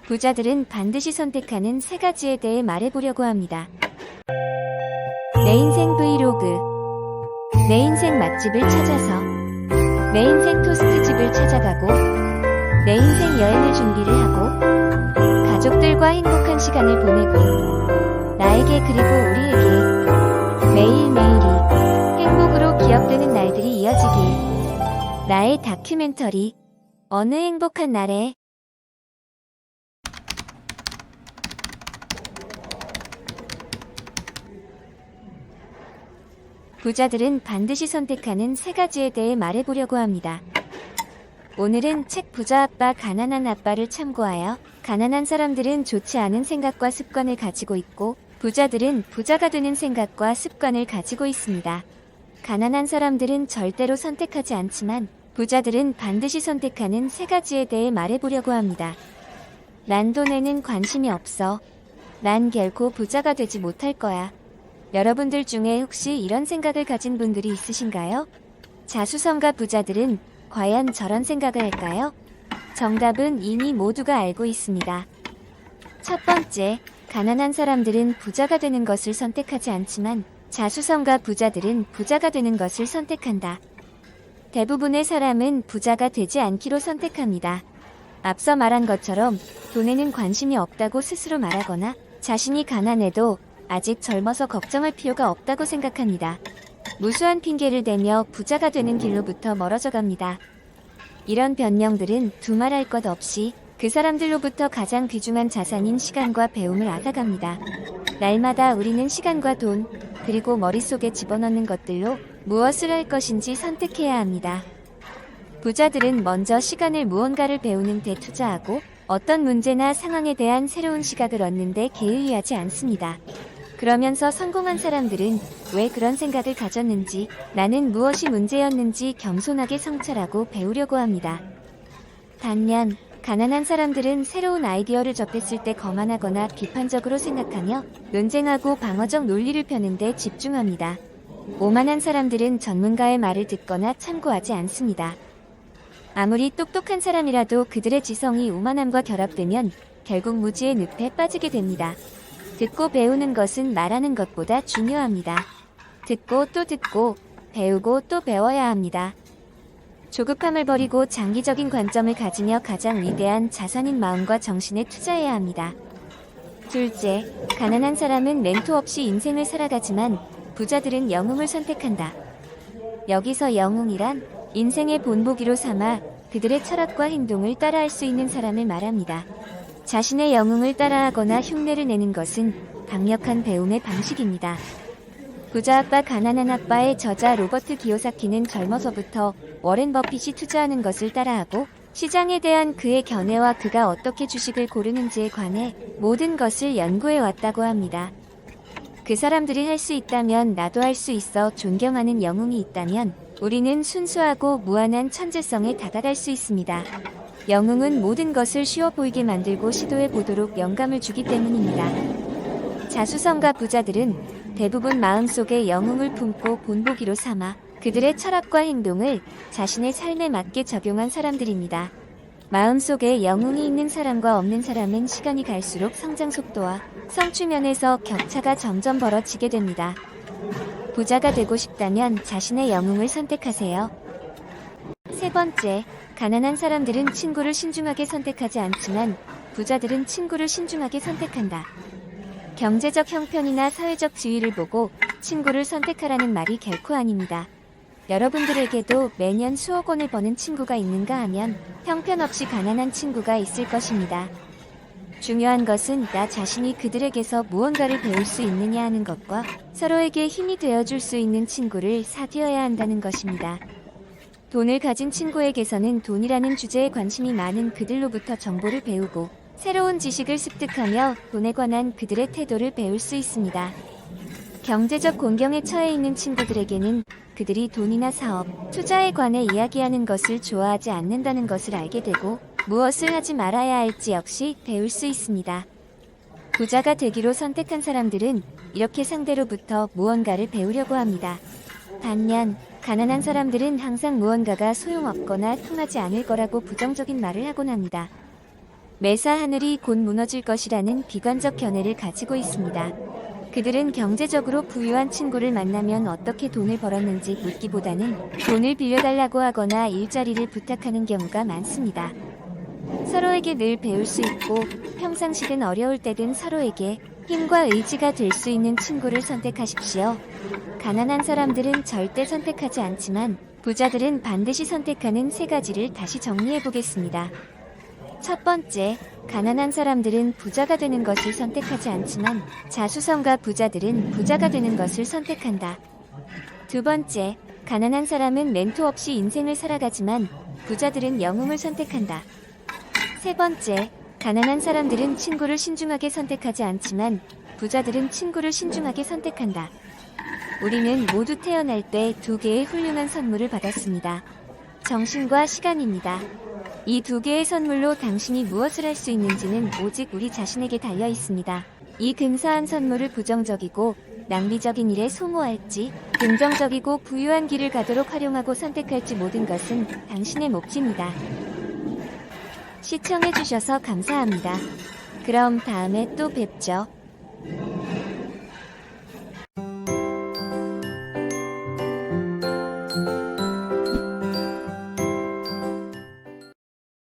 부자들은 반드시 선택하는 세 가지에 대해 말해보려고 합니다. 내 인생 브이로그. 내 인생 맛집을 찾아서, 내 인생 토스트집을 찾아가고, 내 인생 여행을 준비를 하고, 가족들과 행복한 시간을 보내고, 나에게 그리고 우리에게 매일매일이 행복으로 기억되는 날들이 이어지길. 나의 다큐멘터리. 어느 행복한 날에. 부자들은 반드시 선택하는 세 가지에 대해 말해보려고 합니다. 오늘은 책 부자 아빠 가난한 아빠를 참고하여 가난한 사람들은 좋지 않은 생각과 습관을 가지고 있고 부자들은 부자가 되는 생각과 습관을 가지고 있습니다. 가난한 사람들은 절대로 선택하지 않지만 부자들은 반드시 선택하는 세 가지에 대해 말해보려고 합니다. 난 돈에는 관심이 없어. 난 결코 부자가 되지 못할 거야. 여러분들 중에 혹시 이런 생각을 가진 분들이 있으신가요? 자수성가 부자들은 과연 저런 생각을 할까요? 정답은 이미 모두가 알고 있습니다. 첫 번째, 가난한 사람들은 부자가 되는 것을 선택하지 않지만 자수성가 부자들은 부자가 되는 것을 선택한다. 대부분의 사람은 부자가 되지 않기로 선택합니다. 앞서 말한 것처럼 돈에는 관심이 없다고 스스로 말하거나 자신이 가난해도 아직 젊어서 걱정할 필요가 없다고 생각합니다. 무수한 핑계를 대며 부자가 되는 길로부터 멀어져 갑니다. 이런 변명들은 두말할 것 없이 그 사람들로부터 가장 귀중한 자산인 시간과 배움을 앗아갑니다. 날마다 우리는 시간과 돈, 그리고 머릿속에 집어넣는 것들로 무엇을 할 것인지 선택해야 합니다. 부자들은 먼저 시간을 무언가를 배우는 데 투자하고 어떤 문제나 상황에 대한 새로운 시각을 얻는 데 게을리하지 않습니다. 그러면서 성공한 사람들은 왜 그런 생각을 가졌는지, 나는 무엇이 문제였는지 겸손하게 성찰하고 배우려고 합니다. 반면, 가난한 사람들은 새로운 아이디어를 접했을 때 거만하거나 비판적으로 생각하며 논쟁하고 방어적 논리를 펴는 데 집중합니다. 오만한 사람들은 전문가의 말을 듣거나 참고하지 않습니다. 아무리 똑똑한 사람이라도 그들의 지성이 오만함과 결합되면 결국 무지의 늪에 빠지게 됩니다. 듣고 배우는 것은 말하는 것보다 중요합니다. 듣고 또 듣고, 배우고 또 배워야 합니다. 조급함을 버리고 장기적인 관점을 가지며 가장 위대한 자산인 마음과 정신에 투자해야 합니다. 둘째, 가난한 사람은 멘토 없이 인생을 살아가지만 부자들은 영웅을 선택한다. 여기서 영웅이란 인생의 본보기로 삼아 그들의 철학과 행동을 따라할 수 있는 사람을 말합니다. 자신의 영웅을 따라하거나 흉내를 내는 것은 강력한 배움의 방식입니다. 부자 아빠 가난한 아빠의 저자 로버트 기요사키는 젊어서부터 워렌 버핏이 투자하는 것을 따라하고 시장에 대한 그의 견해와 그가 어떻게 주식을 고르는지에 관해 모든 것을 연구해 왔다고 합니다. 그 사람들이 할 수 있다면 나도 할 수 있어 존경하는 영웅이 있다면 우리는 순수하고 무한한 천재성에 다다갈 수 있습니다. 영웅은 모든 것을 쉬워 보이게 만들고 시도해 보도록 영감을 주기 때문입니다. 자수성가 부자들은 대부분 마음속에 영웅을 품고 본보기로 삼아 그들의 철학과 행동을 자신의 삶에 맞게 적용한 사람들입니다. 마음속에 영웅이 있는 사람과 없는 사람은 시간이 갈수록 성장 속도와 성취면에서 격차가 점점 벌어지게 됩니다. 부자가 되고 싶다면 자신의 영웅을 선택하세요. 세 번째, 가난한 사람들은 친구를 신중하게 선택하지 않지만 부자들은 친구를 신중하게 선택한다. 경제적 형편이나 사회적 지위를 보고 친구를 선택하라는 말이 결코 아닙니다. 여러분들에게도 매년 수억 원을 버는 친구가 있는가 하면 형편없이 가난한 친구가 있을 것입니다. 중요한 것은 나 자신이 그들에게서 무언가를 배울 수 있느냐 하는 것과 서로에게 힘이 되어줄 수 있는 친구를 사귀어야 한다는 것입니다. 돈을 가진 친구에게서는 돈이라는 주제에 관심이 많은 그들로부터 정보를 배우고 새로운 지식을 습득하며 돈에 관한 그들의 태도를 배울 수 있습니다. 경제적 곤경에 처해 있는 친구들에게는 그들이 돈이나 사업, 투자에 관해 이야기하는 것을 좋아하지 않는다는 것을 알게 되고 무엇을 하지 말아야 할지 역시 배울 수 있습니다. 부자가 되기로 선택한 사람들은 이렇게 상대로부터 무언가를 배우려고 합니다. 반면 가난한 사람들은 항상 무언가가 소용없거나 통하지 않을 거라고 부정적인 말을 하곤 합니다. 매사 하늘이 곧 무너질 것이라는 비관적 견해를 가지고 있습니다. 그들은 경제적으로 부유한 친구를 만나면 어떻게 돈을 벌었는지 묻기보다는 돈을 빌려달라고 하거나 일자리를 부탁하는 경우가 많습니다. 서로에게 늘 배울 수 있고 평상시든 어려울 때든 서로에게 힘과 의지가 될 수 있는 친구를 선택하십시오. 가난한 사람들은 절대 선택하지 않지만 부자들은 반드시 선택하는 3가지를 다시 정리해 보겠습니다. 첫 번째, 가난한 사람들은 부자가 되는 것을 선택하지 않지만 자수성가 부자들은 부자가 되는 것을 선택한다. 두 번째, 가난한 사람은 멘토 없이 인생을 살아가지만 부자들은 영웅을 선택한다. 세 번째, 가난한 사람들은 친구를 신중하게 선택하지 않지만 부자들은 친구를 신중하게 선택한다. 우리는 모두 태어날 때 2개의 훌륭한 선물을 받았습니다. 정신과 시간입니다. 이 2개의 선물로 당신이 무엇을 할 수 있는지는 오직 우리 자신에게 달려 있습니다. 이 근사한 선물을 부정적이고 낭비적인 일에 소모할지, 긍정적이고 부유한 길을 가도록 활용하고 선택할지 모든 것은 당신의 몫입니다. 시청해주셔서 감사합니다. 그럼 다음에 또 뵙죠.